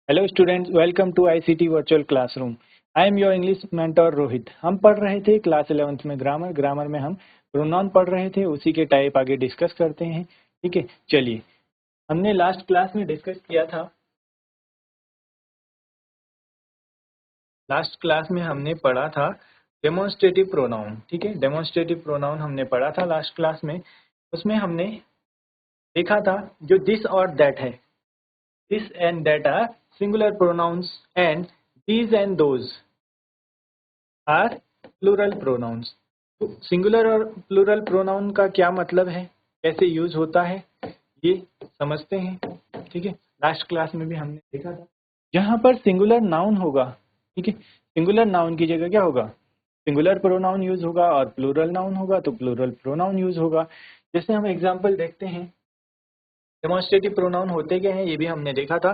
Hello students, welcome to ICT virtual classroom. I am your English mentor Rohit. हम पढ़ रहे थे क्लास 11th में ग्रामर में हम प्रोनाउन पढ़ रहे थे, उसी के टाइप आगे डिस्कस करते हैं। ठीक है, चलिए। हमने लास्ट क्लास में डिस्कस किया था, लास्ट क्लास में हमने पढ़ा था डेमोन्स्ट्रेटिव प्रोनाउन। ठीक है, डेमोन्स्ट्रेटिव प्रोनाउन हमने पढ़ा था लास्ट क्लास में। उसमें हमने देखा था जो दिस और दैट है, this and that are singular pronouns and these and those are plural pronouns. तो सिंगुलर और प्लूरल प्रोनाउन का क्या मतलब है, कैसे यूज होता है, ये समझते हैं। ठीक है, लास्ट क्लास में भी हमने देखा था। जहां पर सिंगुलर नाउन होगा, ठीक है, सिंगुलर नाउन की जगह क्या होगा, सिंगुलर प्रोनाउन यूज होगा, और प्लूरल नाउन होगा तो प्लूरल प्रोनाउन यूज होगा। जैसे हम एग्जाम्पल देखते हैं, डेमोन्स्ट्रेटिव प्रोनाउन होते क्या है ये भी हमने देखा था।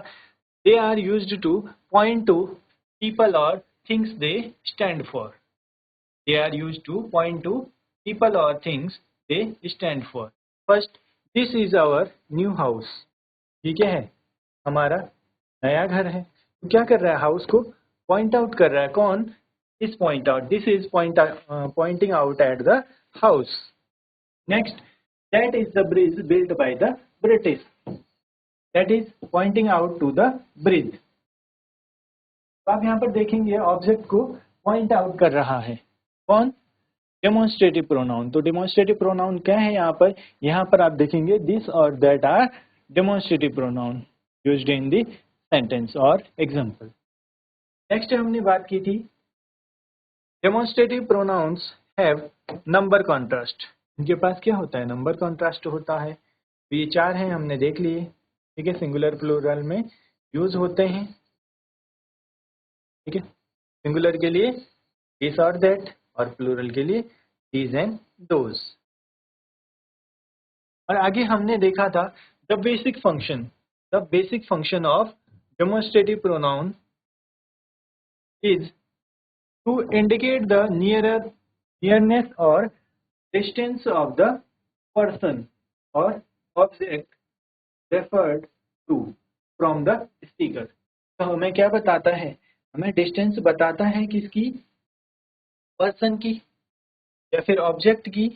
They are used to point to people और things they stand for. They are used to point to people or things they stand for. First, this is our new house. ये क्या है, हमारा नया घर है। तो क्या कर रहा है, हाउस को पॉइंट आउट कर रहा है। कौन, is point out, this is pointing out at the house. Next, that is the bridge built by the British. That is pointing out to the bridge. तो आप यहाँ पर देखेंगे ऑब्जेक्ट को पॉइंट आउट कर रहा है कौन, डेमोन्स्ट्रेटिव प्रोनाउन। तो डेमोन्स्ट्रेटिव प्रोनाउन क्या है यहाँ पर आप देखेंगे दिस और that are demonstrative pronoun used in the sentence और एग्जांपल। नेक्स्ट हमने बात की थी, demonstrative pronouns have number contrast. इनके पास क्या होता है, नंबर कॉन्ट्रास्ट होता है। तो ये चार हैं, हमने देख लिए। ठीक है, सिंगुलर प्लूरल में यूज होते हैं। ठीक है, सिंगुलर के लिए दिस और दैट, और प्लूरल के लिए दीज एंड दोज। और आगे हमने देखा था the basic function of demonstrative pronoun is to indicate the nearness और डिस्टेंस ऑफ द पर्सन और object referred to from the speaker. तो हमें क्या बताता है, हमें डिस्टेंस बताता है किसकी, पर्सन की या फिर ऑब्जेक्ट की,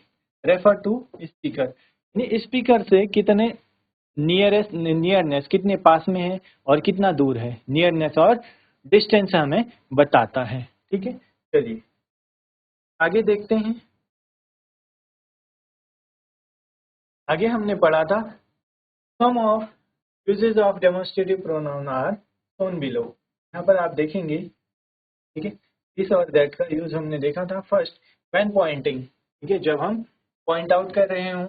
रेफर टू स्पीकर। स्पीकर से कितने नियरनेस कितने पास में है और कितना दूर है, नियरनेस और डिस्टेंस हमें बताता है। ठीक है, चलिए आगे देखते हैं। आगे हमने पढ़ा था some of usages of demonstrative pronoun are shown below. यहाँ पर आप देखेंगे, ठीक है, दिस और दैट का यूज हमने देखा था। फर्स्ट, व्हेन पॉइंटिंग, ठीक है, जब हम पॉइंट आउट कर रहे हों।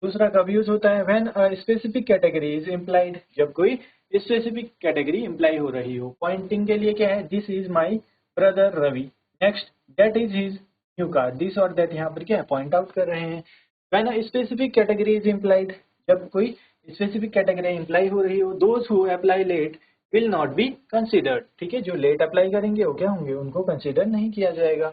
दूसरा कब यूज होता है, when a specific category is implied, जब कोई स्पेसिफिक कैटेगरी इम्प्लाई हो रही हो। पॉइंटिंग के लिए क्या है, this is my brother Ravi. Next, that is his new car. This और दैट यहाँ पर क्या है, पॉइंट आउट कर रहे हैं। When a specific category is implied, जब कोई स्पेसिफिक कैटेगरी इम्प्लाई हो रही हो। Those who apply late will not be considered, ठीक है, जो लेट अप्लाई करेंगे वो क्या होंगे, उनको कंसिडर नहीं किया जाएगा।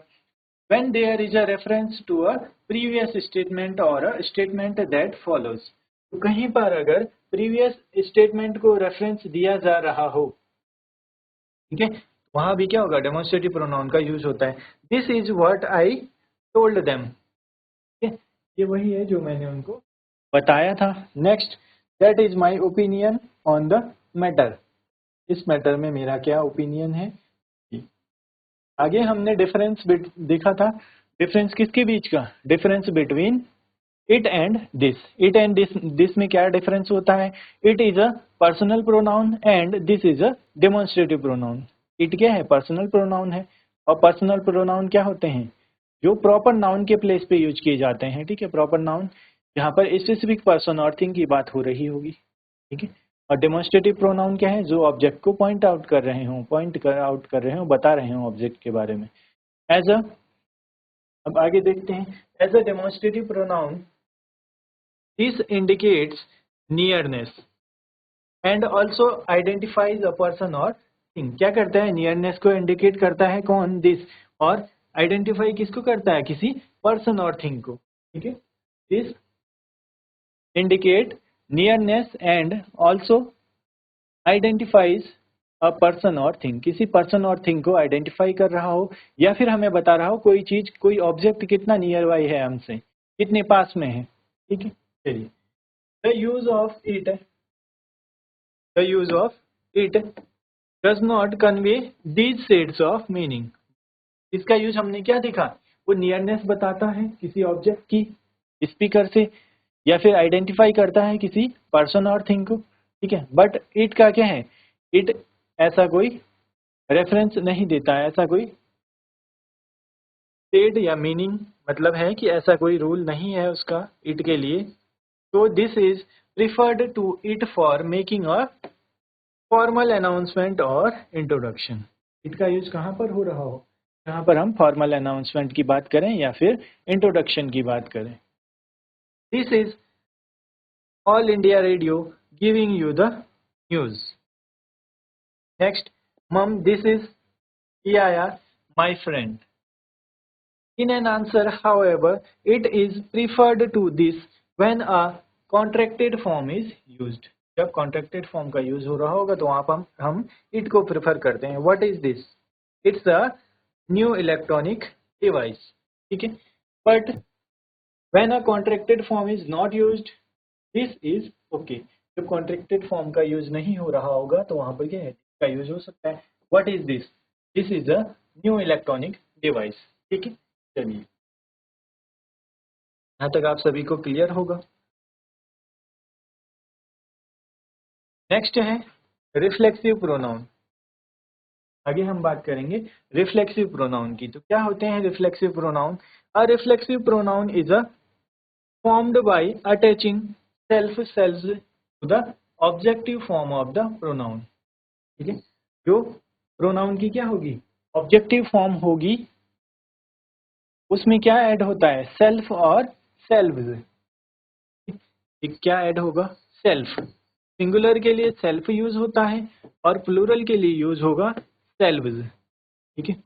when there is a reference to a previous statement or a statement that follows, तो कहीं पर अगर previous statement को reference दिया जा रहा हो, ठीक है, वहां भी क्या होगा, डेमोन्स्ट्रेटिव प्रोनाउन का यूज होता है। This is what I told them, ठीक है, ये वही है जो मैंने उनको बताया था। Next, that is my opinion on the matter, इस मैटर में मेरा क्या ओपिनियन है। आगे हमने डिफरेंस देखा था, डिफरेंस किसके बीच का, difference between it and this. It and this में क्या डिफरेंस होता है, it is a personal pronoun and this is a demonstrative pronoun. It क्या है, पर्सनल प्रोनाउन है, और पर्सनल प्रोनाउन क्या होते हैं, जो प्रॉपर नाउन के प्लेस पे यूज किए जाते हैं। ठीक है, प्रॉपर नाउन जहाँ पर स्पेसिफिक पर्सन और थिंग की बात हो रही होगी। ठीक है, और डेमोन्स्ट्रेटिव प्रोनाउन क्या है, जो ऑब्जेक्ट को पॉइंट आउट कर रहे हो, आउट कर रहे हो, बता रहे हो ऑब्जेक्ट के बारे में। एज अ, अब आगे देखते हैं, as a demonstrative pronoun this indicates nearness and also identifies a person और थिंग। क्या करता है, नियरनेस को इंडिकेट करता है कौन, दिस, और आइडेंटिफाई किसको करता है, किसी पर्सन और थिंग को। ठीक है, this indicate nearness and also identifies a person और थिंग, किसी पर्सन और थिंग को आइडेंटिफाई कर रहा हो या फिर हमें बता रहा हो कोई चीज, कोई ऑब्जेक्ट कितना नियर बाई है हमसे, कितने पास में है। ठीक है, चलिए। The use of it, the use of it does not convey these shades of meaning. इसका यूज हमने क्या देखा, वो नियरनेस बताता है किसी ऑब्जेक्ट की स्पीकर से, या फिर आइडेंटिफाई करता है किसी पर्सन और थिंग को। ठीक है, बट इट का क्या है, इट ऐसा कोई रेफरेंस नहीं देता है, ऐसा कोई शेड या मीनिंग मतलब है कि ऐसा कोई रूल नहीं है उसका इट के लिए। तो this is preferred to it for making a formal announcement और इंट्रोडक्शन। इट का यूज कहाँ पर हो रहा हो, जहाँ पर हम फॉर्मल अनाउंसमेंट की बात करें या फिर इंट्रोडक्शन की बात करें। This is All India Radio giving you the news. Next, mum this is Yaya, my friend. In an answer, however, it is preferred to this when a contracted form is used. जब contracted form का use हो रहा होगा तो वहाँ पर हम it को प्रेफर करते हैं। What is this? It's a new electronic device. ठीक है, but when a contracted form is not used, this is okay. जब contracted form का यूज नहीं हो रहा होगा तो वहाँ पर क्या है, इसका यूज हो सकता है। What is this? This is a new electronic device. ठीक है, चलिए, यहाँ तक आप सभी को क्लियर होगा। नेक्स्ट है रिफ्लेक्सिव प्रोनाउन। आगे हम बात करेंगे रिफ्लेक्सिव प्रोनाउन की। तो क्या होते हैं reflexive pronoun? A reflexive pronoun is a formed by attaching self cells to the objective form of the pronoun. ठीक है, जो प्रोनाउन की क्या होगी, ऑब्जेक्टिव फॉर्म होगी, उसमें क्या ऐड होता है, सेल्फ और सेल्व्स। क्या ऐड होगा, सेल्फ। सिंगुलर के लिए सेल्फ यूज होता है और प्लूरल के लिए यूज होगा सेल्व्स। ठीक है,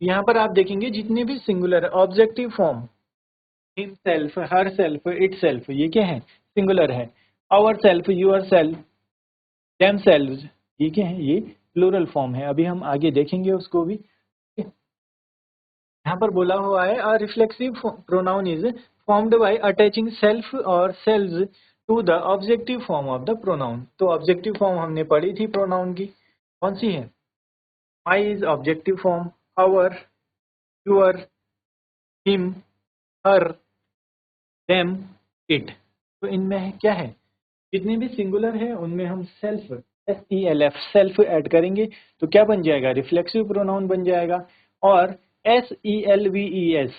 यहाँ पर आप देखेंगे जितने भी singular objective form, himself, herself, itself, ये क्या है, सिंगुलर है। Ourself, yourself, themselves, ये क्या है, ये प्लूरल फॉर्म है। अभी हम आगे देखेंगे उसको भी। यहाँ पर बोला हुआ है a reflexive pronoun is formed by attaching self और selves to the objective form of the pronoun. तो ऑब्जेक्टिव फॉर्म हमने पढ़ी थी प्रोनाउन की, कौन सी है, my is objective form, our, your, him, her, them, it. तो इनमें क्या है, जितने भी सिंगुलर है उनमें हम सेल्फ, SELF, सेल्फ ऐड करेंगे तो क्या बन जाएगा, रिफ्लेक्सिव प्रोनाउन बन जाएगा। और SELVES,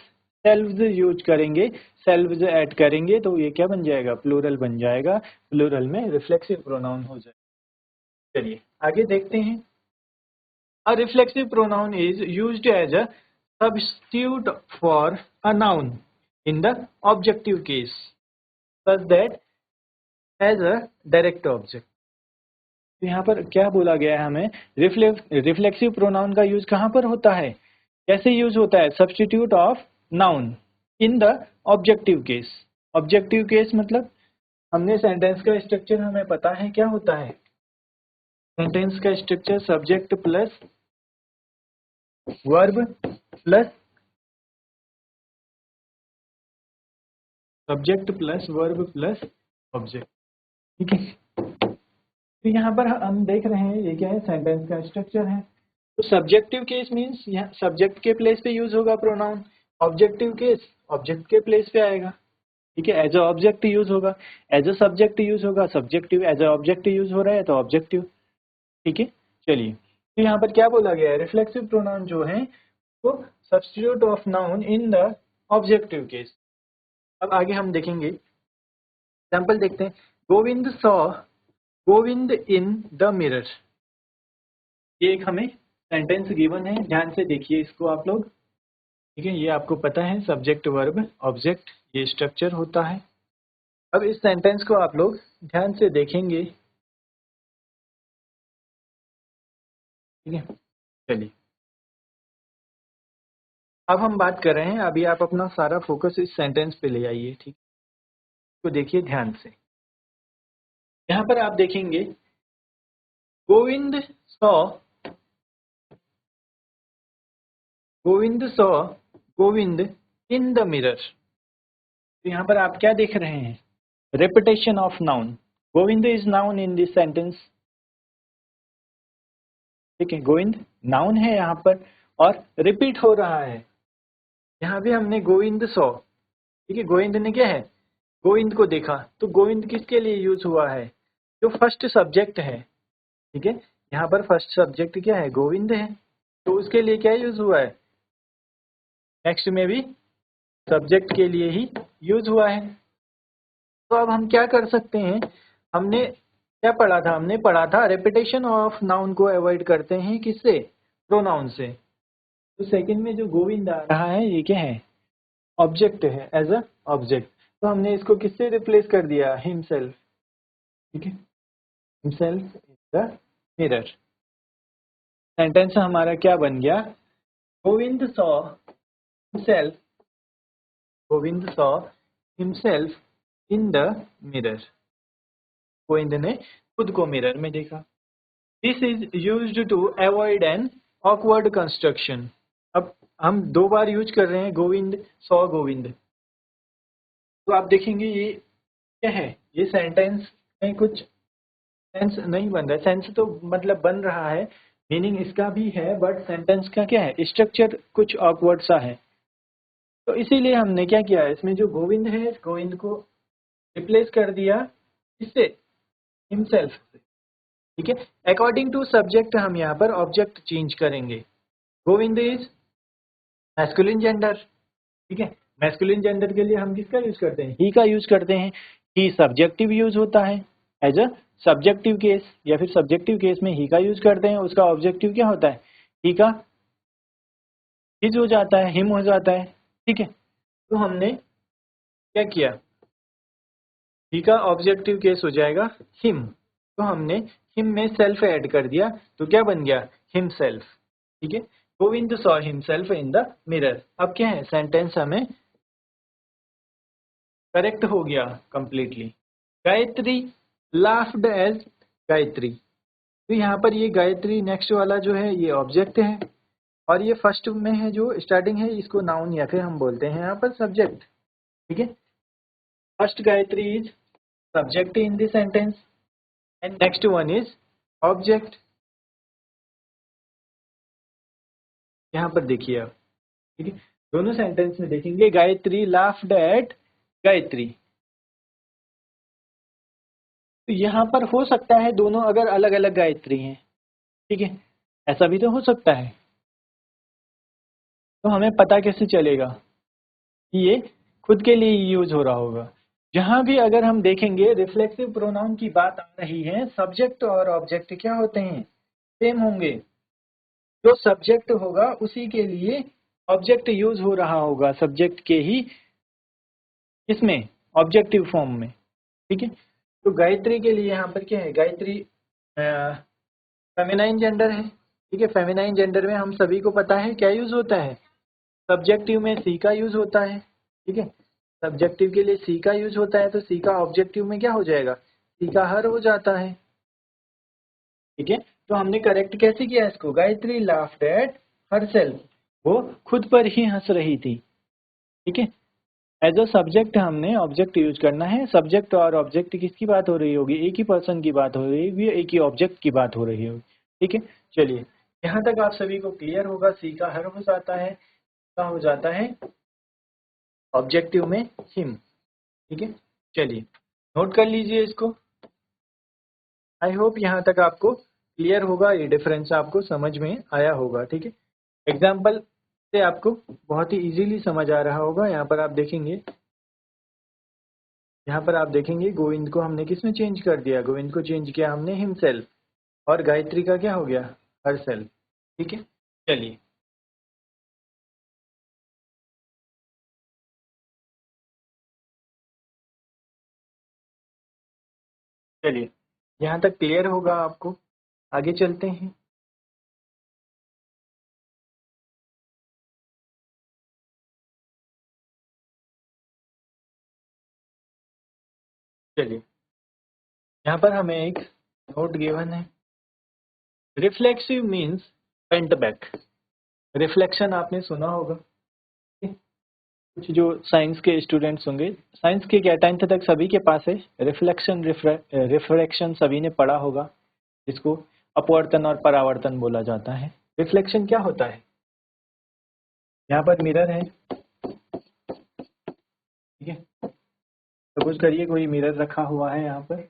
सेल्व्स यूज करेंगे, सेल्व्स ऐड करेंगे तो ये क्या बन जाएगा, प्लूरल बन जाएगा। प्लूरल में रिफ्लेक्सिव प्रोनाउन हो जाएगा। चलिए आगे देखते हैं। A reflexive pronoun is used as a substitute for a noun in the objective case such that as a direct object। तो यहाँ पर क्या बोला गया है हमें, रिफ्लेक्सिव प्रोनाउन का यूज कहाँ पर होता है, कैसे यूज होता है, substitute of noun in the objective case. Objective case मतलब हमने सेंटेंस का स्ट्रक्चर हमें पता है क्या होता है, सेंटेंस का structure subject plus verb plus subject plus verb plus object. ठीक है, तो यहाँ पर हम देख रहे हैं ये क्या है, सेंटेंस का स्ट्रक्चर है। तो सब्जेक्टिव केस मीन्स यहाँ सब्जेक्ट के प्लेस पे यूज होगा प्रोनाउन, ऑब्जेक्टिव केस ऑब्जेक्ट के प्लेस पे आएगा। ठीक है, एज अ ऑब्जेक्ट यूज होगा, एज अ सब्जेक्ट यूज होगा, subjective as a object use हो रहा है तो ऑब्जेक्टिव। ठीक है, चलिए, तो यहाँ पर क्या बोला गया है, रिफ्लेक्सिव प्रोनाउन जो है वो substitute of noun in the objective case. अब आगे हम देखेंगे, एग्जाम्पल देखते हैं। Govind saw Govind in the mirror. ये एक हमें सेंटेंस गिवन है, ध्यान से देखिए इसको आप लोग। ठीक है, ये आपको पता है सब्जेक्ट वर्ब ऑब्जेक्ट ये स्ट्रक्चर होता है। अब इस सेंटेंस को आप लोग ध्यान से देखेंगे। ठीक है, चलिए अब हम बात कर रहे हैं, अभी आप अपना सारा फोकस इस सेंटेंस पे ले आइए। ठीक, तो देखिए ध्यान से। यहाँ पर आप देखेंगे Govind saw Govind saw Govind in the mirror. तो यहाँ पर आप क्या देख रहे हैं? repetition of noun. Govind is noun in this sentence. ठीक है, गोविंद नाउन है यहाँ पर और रिपीट हो रहा है। यहाँ भी हमने गोविंद सॉ, ठीक है, गोविंद ने क्या है, गोविंद को देखा। तो गोविंद किसके लिए यूज हुआ है? जो फर्स्ट सब्जेक्ट है, ठीक है, यहाँ पर फर्स्ट सब्जेक्ट क्या है, गोविंद है, तो उसके लिए क्या यूज हुआ है। नेक्स्ट में भी सब्जेक्ट के लिए ही यूज हुआ है। तो अब हम क्या कर सकते हैं, हमने क्या पढ़ा था, हमने पढ़ा था रेपिटेशन ऑफ नाउन को अवॉइड करते हैं किससे, प्रोनाउन से। तो सेकंड में जो गोविंद आ रहा है ये क्या है, ऑब्जेक्ट है, एज अ ऑब्जेक्ट। तो हमने इसको किससे रिप्लेस कर दिया, हिमसेल्फ, ठीक है, himself is the mirror. Sentence हमारा क्या बन गया, Govind saw himself, Govind saw himself in the mirror. Govind ने खुद को मिरर में देखा। This is used to avoid an awkward construction. अब हम दो बार यूज कर रहे हैं गोविंद सॉ गोविंद। तो आप देखेंगे ये क्या है, ये सेंटेंस में कुछ सेंस नहीं बन रहा है। सेंस तो मतलब बन रहा है, मीनिंग इसका भी है, बट सेंटेंस का क्या है, स्ट्रक्चर कुछ ऑकवर्ड सा है। तो इसीलिए हमने क्या किया, इसमें जो गोविंद है, गोविंद को रिप्लेस कर दिया इससे, हिमसेल्फ से, ठीक है। अकॉर्डिंग टू सब्जेक्ट हम यहाँ पर ऑब्जेक्ट चेंज करेंगे। गोविंद इज मैस्कुलिन जेंडर, ठीक है, मैस्कुलिन जेंडर के लिए हम किसका यूज करते हैं, ही का यूज करते हैं। ही सब्जेक्टिव यूज होता है एज अ सब्जेक्टिव केस, या फिर सब्जेक्टिव केस में ही का यूज करते हैं, उसका ऑब्जेक्टिव क्या होता है, ही का हिज हो जाता है, हिम हो जाता है, ठीक है। तो हमने क्या किया, ही का ऑब्जेक्टिव केस हो जाएगा हिम, तो हमने हिम में सेल्फ ऐड कर दिया, तो क्या बन गया, हिम सेल्फ, ठीक है। Govind saw himself in the mirror. अब क्या है, सेंटेंस हमें करेक्ट हो गया completely. Gayatri laughed as Gayatri. तो यहाँ पर ये गायत्री नेक्स्ट वाला जो है ये ऑब्जेक्ट है, और ये फर्स्ट में है जो स्टार्टिंग है, इसको नाउन या फिर हम बोलते हैं यहाँ पर सब्जेक्ट, ठीक है। First Gayatri is subject in this sentence and next one is object. यहाँ पर देखिए आप, ठीक है, दोनों सेंटेंस में देखेंगे गायत्री लाफ्ड एट गायत्री। तो यहाँ पर हो सकता है दोनों अगर अलग अलग गायत्री हैं, ठीक है, ऐसा भी तो हो सकता है। तो हमें पता कैसे चलेगा कि ये खुद के लिए यूज हो रहा होगा। जहां भी अगर हम देखेंगे रिफ्लेक्सिव प्रोनाउन की बात आ रही है, सब्जेक्ट और ऑब्जेक्ट क्या होते हैं, सेम होंगे। जो सब्जेक्ट होगा उसी के लिए ऑब्जेक्ट यूज हो रहा होगा, सब्जेक्ट के ही इसमें ऑब्जेक्टिव फॉर्म में, ठीक है। तो गायत्री के लिए यहाँ पर क्या है, गायत्री फेमिनाइन जेंडर है, ठीक है। फेमिनाइन जेंडर में हम सभी को पता है क्या यूज होता है, सब्जेक्टिव में सी का यूज होता है, ठीक है। सब्जेक्टिव के लिए सी का यूज होता है, तो सी का ऑब्जेक्टिव में क्या हो जाएगा, सी का हर हो जाता है, ठीक है। तो हमने करेक्ट कैसे किया इसको, गायत्री लाफ्ड एट हरसेल्फ, वो खुद पर ही हंस रही थी, ठीक है। एज अ सब्जेक्ट हमने ऑब्जेक्ट यूज करना है। सब्जेक्ट और ऑब्जेक्ट किसकी बात हो रही होगी, एक ही पर्सन की बात हो रही होगी, एक ही ऑब्जेक्ट की बात हो रही होगी, ठीक है। चलिए यहाँ तक आप सभी को क्लियर होगा, सी का हर हो जाता है, का हो जाता है ऑब्जेक्टिव में हिम, ठीक है। चलिए नोट कर लीजिए इसको। आई होप यहाँ तक आपको क्लियर होगा, ये डिफरेंस आपको समझ में आया होगा, ठीक है। एग्जाम्पल से आपको बहुत ही इजीली समझ आ रहा होगा। यहाँ पर आप देखेंगे, यहाँ पर आप देखेंगे गोविंद को हमने किस में चेंज कर दिया, गोविंद को चेंज किया हमने हिमसेल्फ, और गायत्री का क्या हो गया, हर सेल्फ, ठीक है। चलिए चलिए यहाँ तक क्लियर होगा आपको, आगे चलते हैं। चलिए यहाँ पर हमें एक नोट गिवन है, reflexive means bent back. Reflection आपने सुना होगा, कुछ जो साइंस के स्टूडेंट्स होंगे, साइंस के क्या 10th तक सभी के पास है रिफ्लेक्शन रिफ्रैक्शन सभी ने पढ़ा होगा, जिसको अपवर्तन और परावर्तन बोला जाता है। रिफ्लेक्शन क्या होता है? यहाँ पर मिरर है, ठीक है, सपोज करिए कोई मिरर रखा हुआ है यहाँ पर,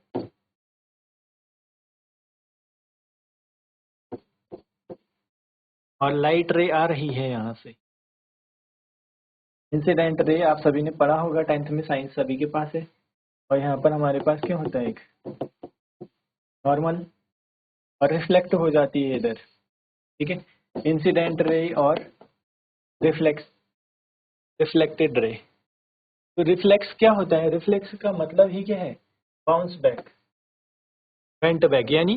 और लाइट रे आ रही है यहाँ से, इंसिडेंट रे आप सभी ने पढ़ा होगा 10th में, साइंस सभी के पास है। और यहाँ पर हमारे पास क्या होता है, एक नॉर्मल, और रिफ्लेक्ट हो जाती है इधर, ठीक है, इंसिडेंट रे और रिफ्लेक्टेड रे। तो रिफ्लेक्स क्या होता है? रिफ्लेक्स का मतलब ही क्या है? बाउंस बैक, बेंट बैक, यानी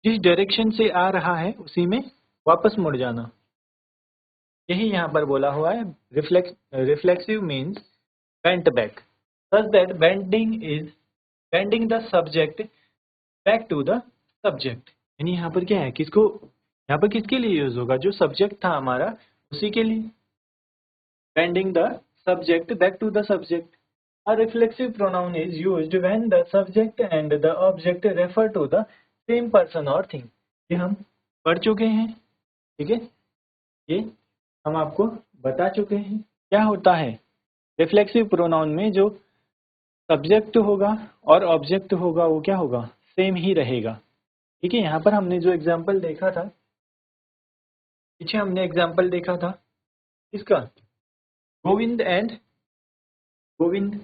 जिस डायरेक्शन से आ रहा है उसी में वापस मुड़ जाना, यही यहाँ पर बोला हुआ है। Reflexive means bent back, such that bending the subject back to the subject. यानी यहाँ पर क्या है, किसको, यहाँ पर किसके लिए यूज होगा? जो सब्जेक्ट था हमारा उसी के लिए, bending the subject back to the subject. A reflexive pronoun is used when the subject and the object refer to the same person or thing। ये हम पढ़ चुके हैं, ठीक है, ये हम आपको बता चुके हैं। क्या होता है रिफ्लेक्सिव प्रोनाउन में? जो सब्जेक्ट होगा और ऑब्जेक्ट होगा वो क्या होगा? सेम ही रहेगा, ठीक है। यहाँ पर हमने जो एग्जाम्पल देखा था, पीछे हमने एग्जाम्पल देखा था इसका, गोविंद एंड गोविंद,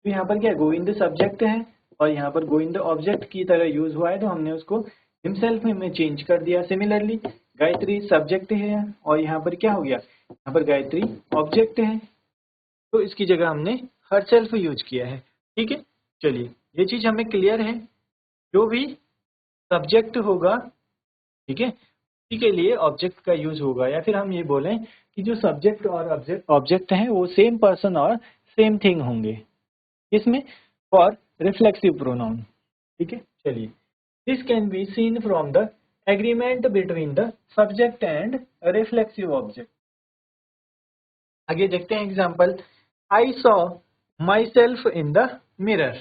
तो यहाँ पर क्या है, गोविंद सब्जेक्ट है और यहाँ पर गोविंद ऑब्जेक्ट की तरह यूज हुआ है, तो हमने उसको हिमसेल्फ में चेंज कर दिया। सिमिलरली गायत्री सब्जेक्ट है और यहाँ पर क्या हो गया, यहाँ पर गायत्री ऑब्जेक्ट है, तो इसकी जगह हमने हर सेल्फ यूज किया है, ठीक है। चलिए, ये चीज हमें क्लियर है। जो भी सब्जेक्ट होगा, ठीक है, उसी के लिए ऑब्जेक्ट का यूज होगा, या फिर हम ये बोलें कि जो सब्जेक्ट और ऑब्जेक्ट हैं वो सेम पर्सन और सेम थिंग होंगे, इसमें फॉर रिफ्लेक्सिव प्रोनाउन, ठीक है। चलिए, this can be seen from the agreement between the subject and reflexive object. आगे देखते हैं example, I saw my self in the mirror,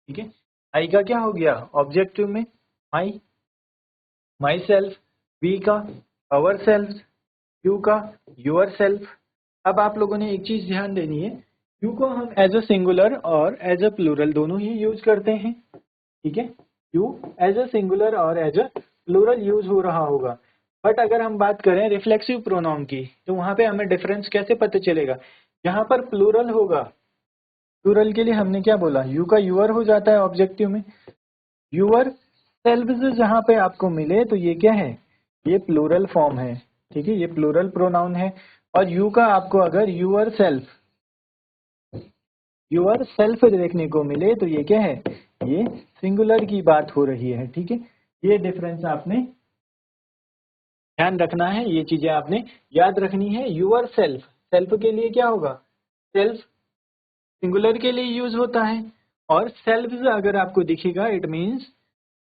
ठीक है। आई का क्या हो गया ऑब्जेक्टिव में, माई सेल्फ, वी का अवर सेल्फ, यू का यूर सेल्फ। अब आप लोगों ने एक चीज ध्यान देनी है, यू को हम एज अ सिंगुलर और एज अ प्लूरल दोनों ही यूज करते हैं, ठीक है। यू एज अ सिंगुलर और एज अ प्लूरल यूज हो रहा होगा, बट अगर हम बात करें रिफ्लेक्सिव प्रोनाउन की, तो वहां पे हमें डिफरेंस कैसे पता चलेगा? जहां पर प्लूरल होगा, प्लूरल के लिए हमने क्या बोला, यू का यूअर हो जाता है ऑब्जेक्टिव में, यूअर सेल्व्स जहां पे आपको मिले तो ये क्या है, ये प्लूरल फॉर्म है, ठीक है, ये प्लूरल प्रोनाउन है। और यू का आपको अगर यूअर सेल्फ देखने को मिले तो ये क्या है, ये सिंगुलर की बात हो रही है, ठीक है। ये डिफरेंस आपने ध्यान रखना है, ये चीजें आपने याद रखनी है। यूअर सेल्फ, सेल्फ के लिए क्या होगा, सेल्फ सिंगुलर के लिए यूज होता है, और सेल्व्स अगर आपको दिखेगा इट मीन्स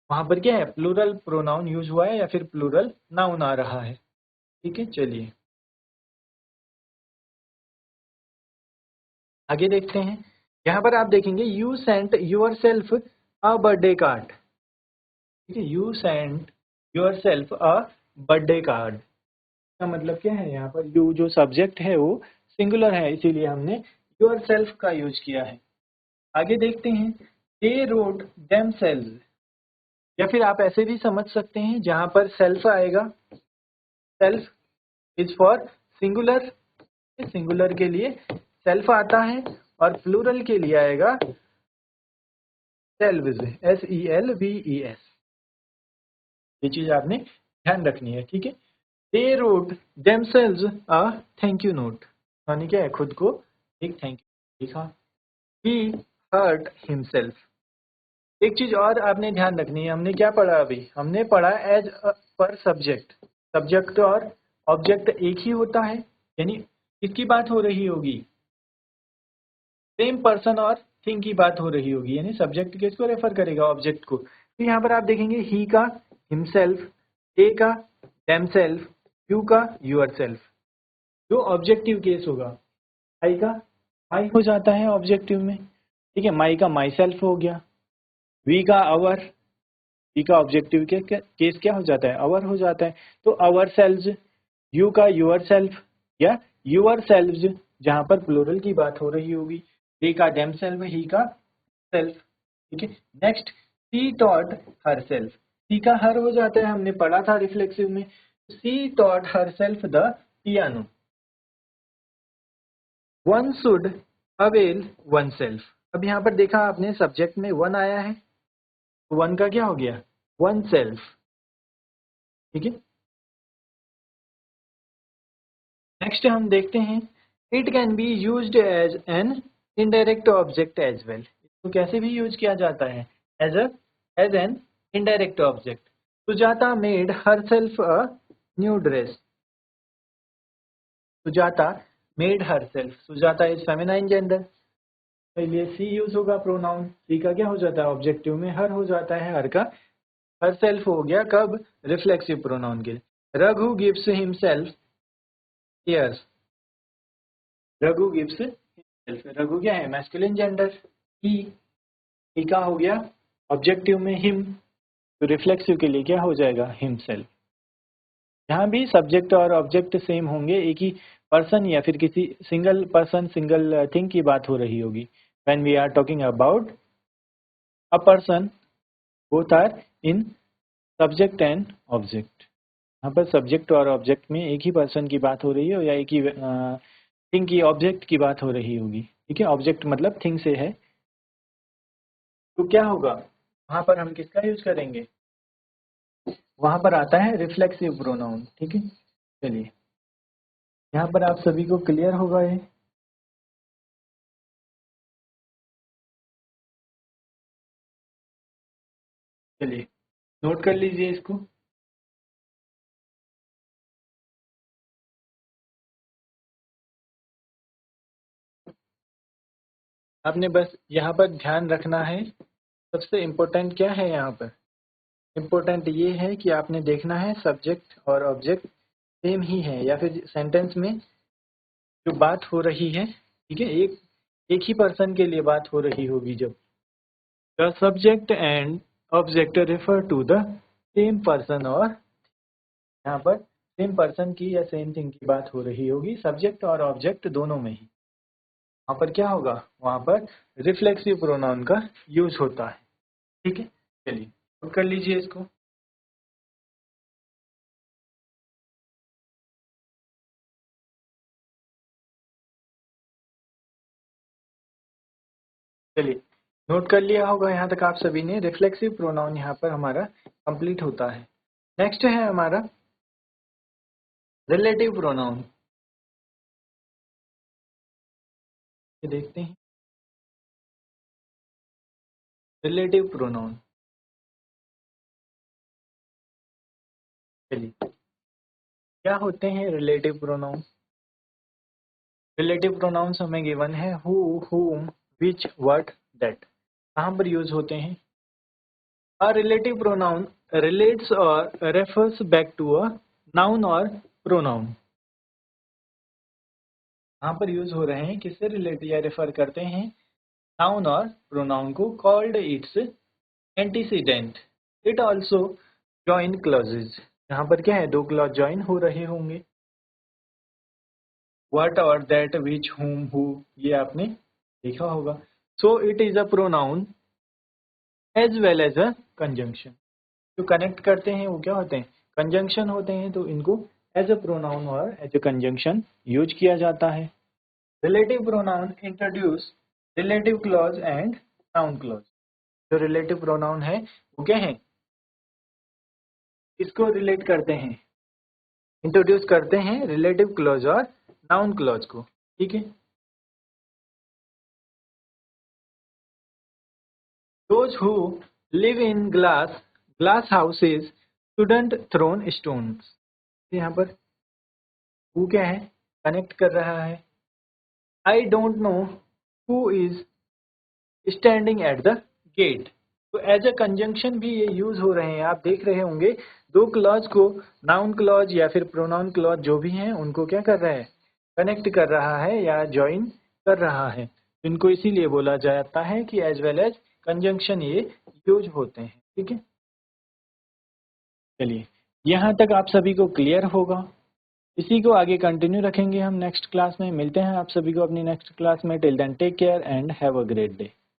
वहां पर क्या है, प्लूरल प्रोनाउन यूज हुआ है या फिर प्लूरल नाउन आ रहा है, ठीक है। चलिए आगे देखते हैं, यहाँ पर आप देखेंगे you sent yourself a birthday card, ठीक है, you sent yourself a birthday card का मतलब क्या है, यहाँ पर यू जो सब्जेक्ट है वो सिंगुलर है, इसीलिए हमने यूर सेल्फ का यूज किया है। आगे देखते हैं, दे रोट देम सेल्फ, या फिर आप ऐसे भी समझ सकते हैं, जहां पर सेल्फ आएगा, self is for singular, singular के लिए सेल्फ आता है, और प्लूरल के लिए आएगा सेल्व्स, SELVES। ये चीज आपने ध्यान रखनी है, ठीक है। They wrote themselves a thank you note, यानी क्या है, खुद को एक थैंक यू लिखा। ही हर्ट हिमसेल्फ। एक चीज और आपने ध्यान रखनी है, हमने क्या पढ़ा अभी, हमने पढ़ा एज पर सब्जेक्ट, सब्जेक्ट और ऑब्जेक्ट एक ही होता है, यानी किसकी बात हो रही होगी, सेम पर्सन और थिंग की बात हो रही होगी, यानी सब्जेक्ट किसको रेफर करेगा, ऑब्जेक्ट को। तो यहाँ पर आप देखेंगे ही का हिमसेल्फ, दे का देमसेल्फ, यू का यूर सेल्फ, जो ऑब्जेक्टिव केस होगा। आई का माई हो जाता है ऑब्जेक्टिव में, ठीक है, माई का माई सेल्फ हो गया, वी का आवर, वी का ऑब्जेक्टिव के केस क्या हो जाता है, आवर हो जाता है, तो आवर सेल्व्स, यू का यूर सेल्फ या यूर सेल्व्स जहां पर प्लूरल की बात हो रही होगी, दे का देम सेल्फ, ही का सेल्फ, ठीक है। नेक्स्ट सी टॉट हर सेल्फ, सी का हर हो जाता है, हमने पढ़ा था रिफ्लेक्सिव में, she taught herself the piano, one should avail oneself. अब यहाँ पर देखा आपने सब्जेक्ट में वन आया है, तो वन का क्या हो गया, वन सेल्फ, ठीक है। नेक्स्ट हम देखते हैं it can be used as an indirect object as well, इसको कैसे भी यूज किया जाता है, as an indirect object. Sujata made herself a new dress, Sujata made herself, Sujata is feminine gender, तो लिए सी यूज होगा प्रोनाउन, सी का क्या हो जाता है ऑब्जेक्टिव में हर हो जाता है, हर का हर सेल्फ हो गया कब, रिफ्लेक्सिव प्रोनाउन के लिए। Raghu gives himself years, Raghu gives himself, Raghu क्या है मैस्कुलिन जेंडर, ही का हो गया ऑब्जेक्टिव में हिम, तो रिफ्लेक्सिव के लिए क्या हो जाएगा, हिमसेल्फ। यहाँ भी सब्जेक्ट और ऑब्जेक्ट सेम होंगे, एक ही पर्सन या फिर किसी सिंगल पर्सन सिंगल थिंग की बात हो रही होगी। When we are talking about a person, both are in subject and object. यहाँ पर सब्जेक्ट और ऑब्जेक्ट में एक ही पर्सन की बात हो रही है या एक ही थिंग की ऑब्जेक्ट की बात हो रही होगी, ठीक है। ऑब्जेक्ट मतलब थिंग से है, तो क्या होगा वहां पर हम किसका यूज करेंगे, वहां पर आता है रिफ्लेक्सिव प्रोनाउन, ठीक है। चलिए यहाँ पर आप सभी को क्लियर होगा ये, चलिए नोट कर लीजिए इसको। आपने बस यहाँ पर ध्यान रखना है, सबसे इम्पोर्टेंट क्या है यहाँ पर, इम्पोर्टेंट ये है कि आपने देखना है सब्जेक्ट और ऑब्जेक्ट सेम ही है या फिर सेंटेंस में जो बात हो रही है, ठीक है, एक ही पर्सन के लिए बात हो रही होगी जब the subject and object refer to the same person, और यहाँ पर सेम पर्सन की या सेम थिंग की बात हो रही होगी, सब्जेक्ट और ऑब्जेक्ट दोनों में ही, वहाँ पर क्या होगा, वहाँ पर रिफ्लेक्सिव प्रोनाउन का यूज होता है, ठीक है। चलिए नोट कर लीजिए इसको। चलिए नोट कर लिया होगा यहाँ तक आप सभी ने, रिफ्लेक्सिव प्रोनाउन यहाँ पर हमारा कंप्लीट होता है। नेक्स्ट है हमारा रिलेटिव प्रोनाउन, ये देखते हैं रिलेटिव प्रोनाउन। चलिए क्या होते हैं रिलेटिव प्रोनाउन, रिलेटिव प्रोनाउंस हमें गिवन है who, whom, which, what, that, कहाँ पर यूज होते हैं। A relative pronoun relates or refers back to a noun or pronoun, यहाँ पर यूज हो रहे हैं किससे रिलेट या रेफर करते हैं, नाउन और प्रोनाउन को, called its antecedent, it also join clauses, यहाँ पर क्या है दो क्लॉज ज्वाइन हो रहे होंगे, व्हाट और दैट, विच, whom, who, ये आपने देखा होगा। So it is a pronoun as well as a conjunction, जो कनेक्ट करते हैं वो क्या होते हैं, कंजंक्शन होते हैं, तो इनको एज अ प्रोनाउन और एज अ कंजंक्शन यूज किया जाता है। Relative pronoun introduce relative clause and noun clause, जो रिलेटिव प्रोनाउन है वो क्या है, इसको रिलेट करते हैं, इंट्रोड्यूस करते हैं रिलेटिव क्लॉज और नाउन क्लॉज को, ठीक है। Those who live in glass houses shouldn't thrown stones, यहाँ पर हु क्या है, कनेक्ट कर रहा है, I don't know who is standing at the gate. तो एज अ कंजंक्शन भी ये यूज हो रहे हैं। आप देख रहे होंगे दो क्लॉज को, नाउन क्लॉज या फिर प्रोनाउन क्लॉज जो भी हैं, उनको क्या कर रहा है, कनेक्ट कर रहा है या ज्वाइन कर रहा है। इनको इसीलिए बोला जाता है कि एज वेल एज कंजंक्शन ये यूज होते हैं। ठीक है, चलिए यहाँ तक आप सभी को क्लियर होगा। इसी को आगे कंटिन्यू रखेंगे हम नेक्स्ट क्लास में। मिलते हैं आप सभी को अपनी नेक्स्ट क्लास में। Till then take care and have a great day.